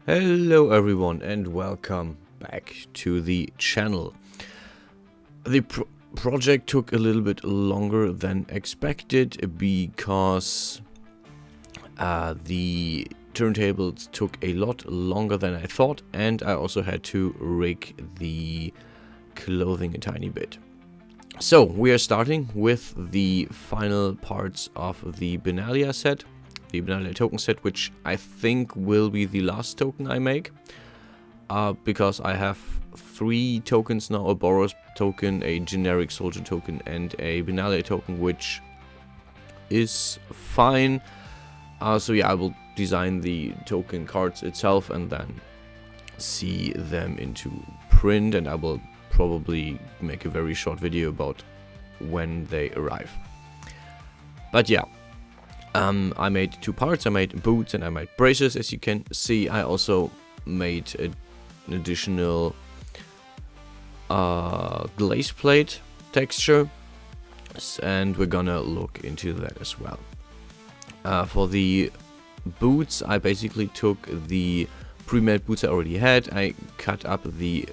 Hello everyone and welcome back to the channel. The project took a little bit longer than expected because the turntables took a lot longer than I thought, and I also had to rig the clothing a tiny bit. So we are starting with the final parts of the Benalia set. The Benalia token set, which I think will be the last token I make, because I have 3 tokens now: a Boros token, a generic soldier token, and a Benalia token, which is fine. So yeah, I will design the token cards itself and then see them into print, and I will probably make a very short video about when they arrive. But yeah. I made 2 parts. I made boots and I made braces. As you can see, I also made an additional Glazeplate Texture, and we're gonna look into that as well. For the boots, I basically took the pre-made boots I already had. I cut up the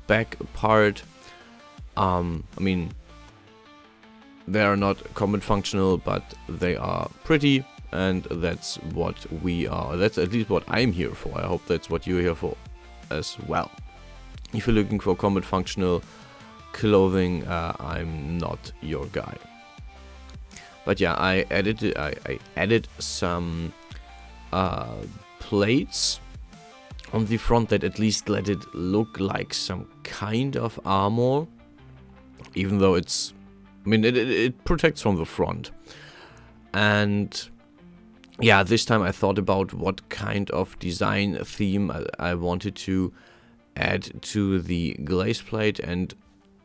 back part. I mean, they are not combat functional, but they are pretty, and that's what we are. That's at least what I'm here for. I hope that's what you're here for as well. If you're looking for combat functional clothing, I'm not your guy. But yeah, I added some plates on the front that at least let it look like some kind of armor, even though it's, I mean, it protects from the front. And yeah, this time I thought about what kind of design theme I wanted to add to the glaze plate and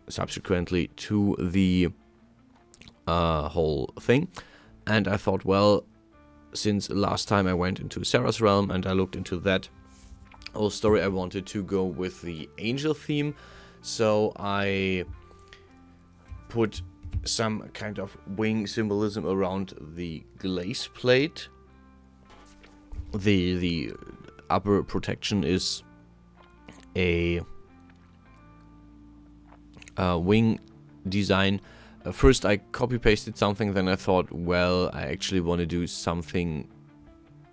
subsequently to the whole thing. And I thought, well, since last time I went into Sarah's realm and I looked into that whole story, I wanted to go with the angel theme. So I put some kind of wing symbolism around the glaze plate. The upper protection is a wing design. First I copy pasted something, then I thought, well, I actually want to do something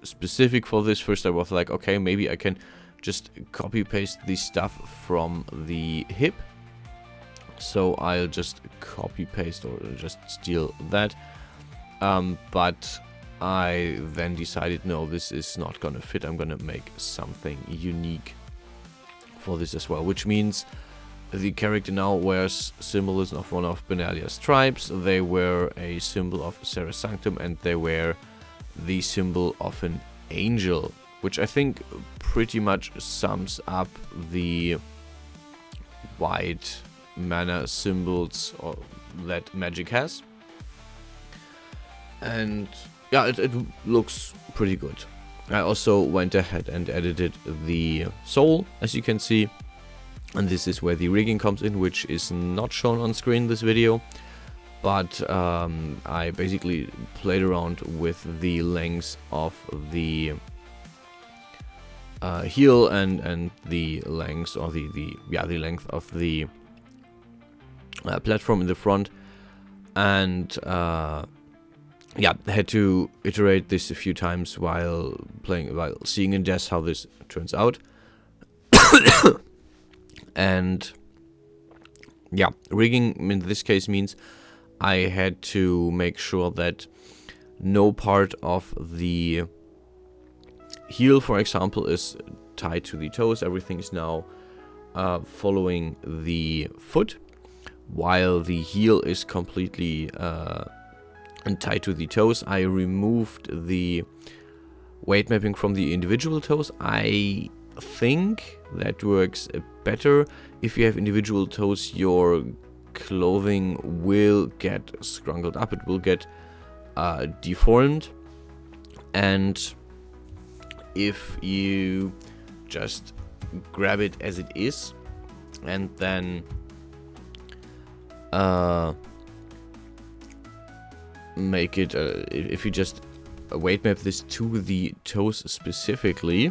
specific for this. First I was like, okay, maybe I can just copy paste the stuff from the hip. So I'll just copy paste or just steal that. But I then decided, no, this is not gonna fit. I'm gonna make something unique for this as well, which means the character now wears symbolism of one of Benalia's tribes. They wear a symbol of Sarah's Sanctum, and they wear the symbol of an angel, which I think pretty much sums up the white mana symbols that magic has. And yeah, it looks pretty good. I also went ahead and edited the soul, as you can see, and this is where the rigging comes in, which is not shown on screen in this video, but I basically played around with the length of the heel and the length, or the length of the platform in the front, and yeah, had to iterate this a few times while seeing in Jess how this turns out. And yeah, rigging in this case means I had to make sure that no part of the heel, for example, is tied to the toes. Everything is now following the foot, while the heel is completely tied to the toes. I removed the weight mapping from the individual toes. I think that works better. If you have individual toes, your clothing will get scrungled up, it will get deformed, and if you just grab it as it is and then make it, if you just weight map this to the toes specifically,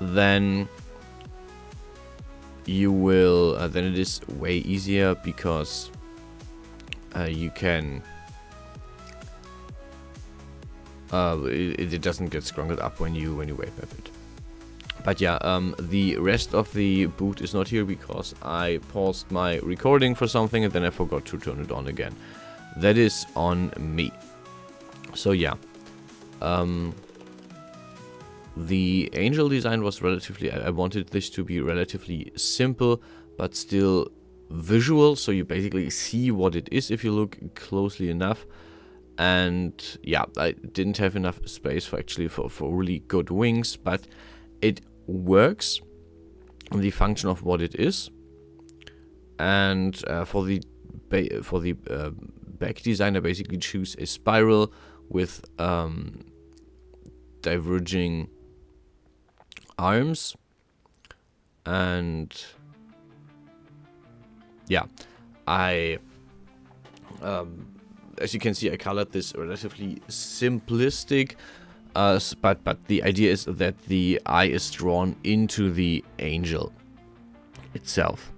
then you will then it is way easier, because you can it doesn't get scrungled up when you wave map it. But yeah, the rest of the boot is not here because I paused my recording for something and then I forgot to turn it on again. That is on me. So yeah, the angel design was relatively, I wanted this to be relatively simple but still visual, so you basically see what it is if you look closely enough. And yeah, I didn't have enough space for really good wings, but it works on the function of what it is. And for the back design, I basically choose a spiral with diverging arms, and yeah, I as you can see, I colored this relatively simplistic, but the idea is that the eye is drawn into the angel itself.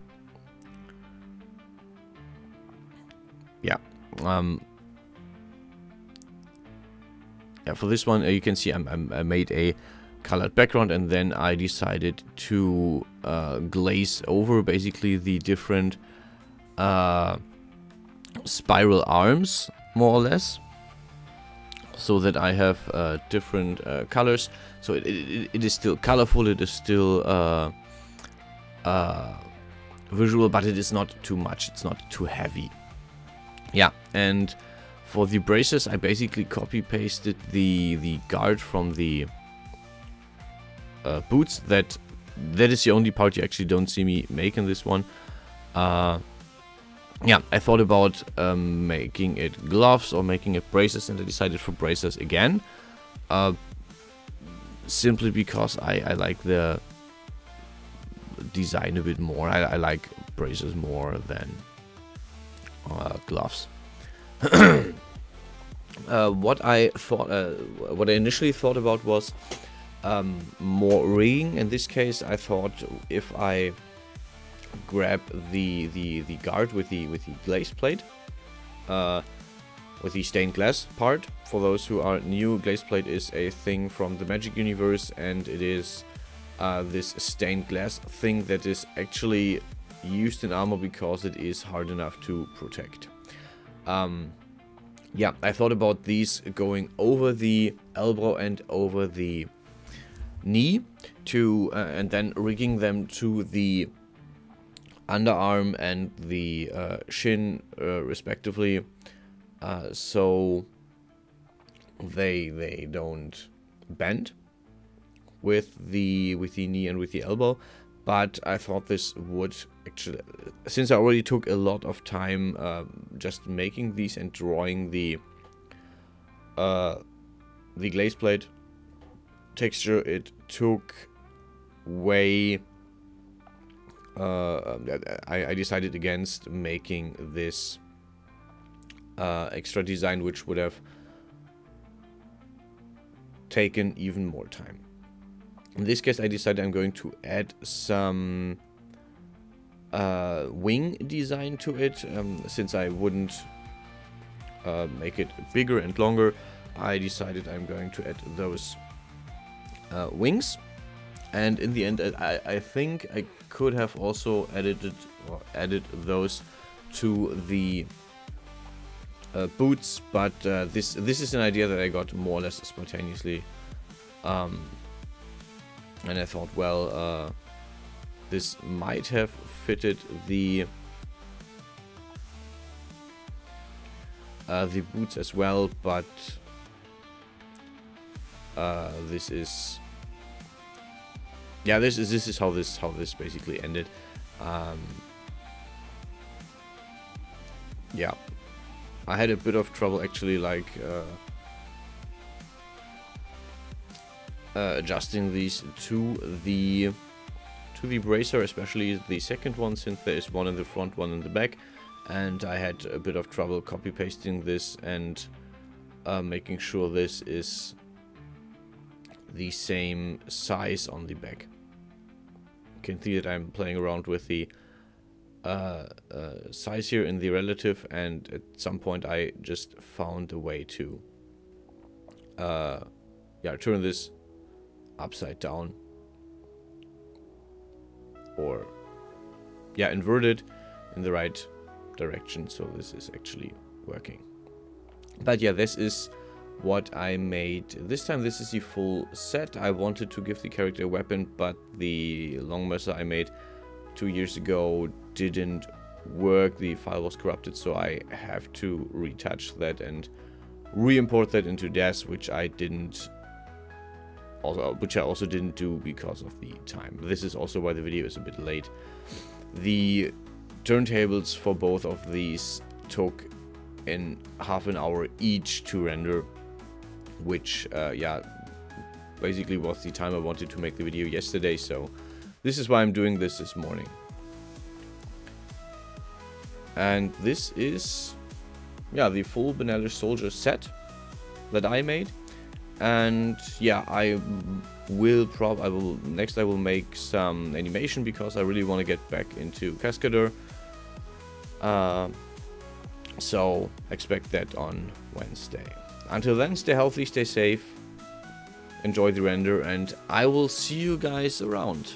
Yeah. Yeah, for this one, you can see I made a colored background, and then I decided to glaze over basically the different spiral arms, more or less, so that I have different colors. So it is still colorful, it is still visual, but it is not too much, it's not too heavy. Yeah, and for the braces, I basically copy-pasted the guard from the boots. That is the only part you actually don't see me make in this one. Yeah, I thought about making it gloves or making it braces, and I decided for braces again. Simply because I like the design a bit more. I like braces more than gloves. What I initially thought about was more rigging. In this case, I thought if I grab the guard with the glaze plate, with the stained glass part. For those who are new, Glazeplate is a thing from the Magic universe, and it is this stained glass thing that is actually used in armor because it is hard enough to protect. Yeah, I thought about these going over the elbow and over the knee to and then rigging them to the underarm and the shin respectively, so they don't bend with the knee and with the elbow. But I thought this would actually, since I already took a lot of time just making these and drawing the Glazeplate texture, it took way. I decided against making this extra design, which would have taken even more time. In this case, I decided I'm going to add some wing design to it. Since I wouldn't make it bigger and longer, I decided I'm going to add those wings. And in the end, I think I could have also added those to the boots, but this is an idea that I got more or less spontaneously. And I thought, well, this might have fitted the boots as well, but this is, yeah, this is how this basically ended. Yeah, I had a bit of trouble actually, like adjusting these to the bracer, especially the second one, since there is one in the front, one in the back, and I had a bit of trouble copy pasting this and making sure this is the same size on the back. You can see that I'm playing around with the size here in the relative, and at some point I just found a way to turn this upside down, or invert it in the right direction, so this is actually working. But yeah, this is what I made this time. This is the full set. I wanted to give the character a weapon, but the long muzzle I made 2 years ago didn't work. The file was corrupted, so I have to retouch that and re-import that into DAS, which I also didn't do because of the time. This is also why the video is a bit late. The turntables for both of these took in half an hour each to render, which basically was the time I wanted to make the video yesterday, so this is why I'm doing this morning. And this is the full Benalia soldier set that I made. And I will make some animation, because I really want to get back into Cascadeur. So expect that on Wednesday. Until then, stay healthy, stay safe, enjoy the render, and I will see you guys around.